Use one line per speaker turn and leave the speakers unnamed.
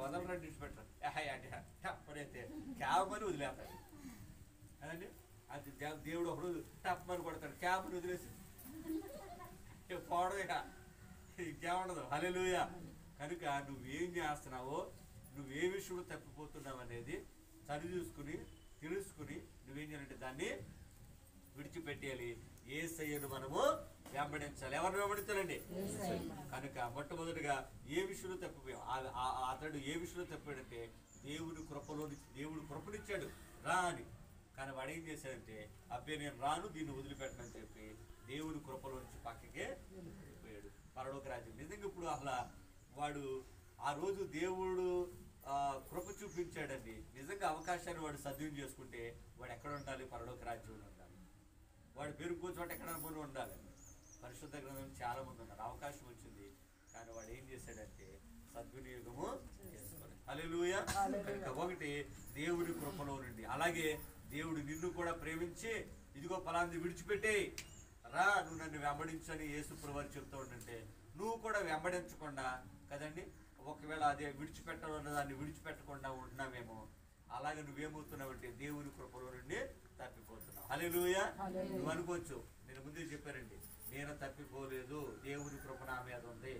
వదలరా విడిచిపెట్టరు అప్పుడైతే క్యాబ్ అని వదిలేస్తాడు కదండి. అది దేవుడు ఒకరోజు టప్ అని కొడతాడు, క్యాబ్ అని వదిలేసి పోవడం ఇంకేముండదు. హల్లెలూయా. కనుక నువ్వేం చేస్తున్నావో, నువ్వే విషయంలో తప్పిపోతున్నావు అనేది సరి చూసుకుని తెలుసుకుని నువ్వేం చేయాలంటే దాన్ని విడిచిపెట్టేయాలి. యేసయ్యను మనము వెంబడించాలి. ఎవరిని వెంబడించాలండి? కనుక మొట్టమొదటిగా ఏ విషయంలో తప్పిపోయాం, అతడు ఏ విషయంలో తప్పాడంటే దేవుడు కృపనిచ్చాడు రా అని. కానీ వాడు ఏం చేశాడంటే అబ్బే నేను రాను, దీన్ని వదిలిపెట్టనని చెప్పి దేవుని కృపలో నుంచి పక్కకే వెళ్ళిపోయాడు పరలోక రాజ్యం. నిజంగా ఇప్పుడు అసలు వాడు ఆ రోజు దేవుడు కృప చూపించాడండి. నిజంగా అవకాశాన్ని వాడు సద్వినియోగం చేసుకుంటే వాడు ఎక్కడ ఉండాలి? పరలోక రాజ్యంలో ఉండాలి. వాడు పేరుకో చోట ఎక్కడ ఉండాలి. పరిశుద్ధ గ్రంథం చాలా మంది ఉన్నారు, అవకాశం వచ్చింది కానీ వాడు ఏం చేశాడంటే సద్వినియోగము చేసుకోవాలి. హల్లెలూయా. కనుక ఒకటి దేవుడి కృపలో నుండి, అలాగే దేవుడు నిన్ను కూడా ప్రేమించి ఇదిగో ఫలాన్ని విడిచిపెట్టే రా, నువ్వు నన్ను వెంబడించని యేసు ప్రభువు చెప్తూ ఉంటుంటే నువ్వు కూడా వెంబడించకుండా కదండి, ఒకవేళ అదే విడిచిపెట్టాలన్న దాన్ని విడిచిపెట్టకుండా ఉంటున్నావేమో, అలాగే నువ్వేమవుతున్నావంటే దేవుని కృపలో నుండి తప్పిపోతున్నావు. హల్లెలూయా. నువ్వు అనుకోవచ్చు, నేను ముందే చెప్పానండి, నేను తప్పిపోలేదు, దేవుని కృప నా మీద ఉంది.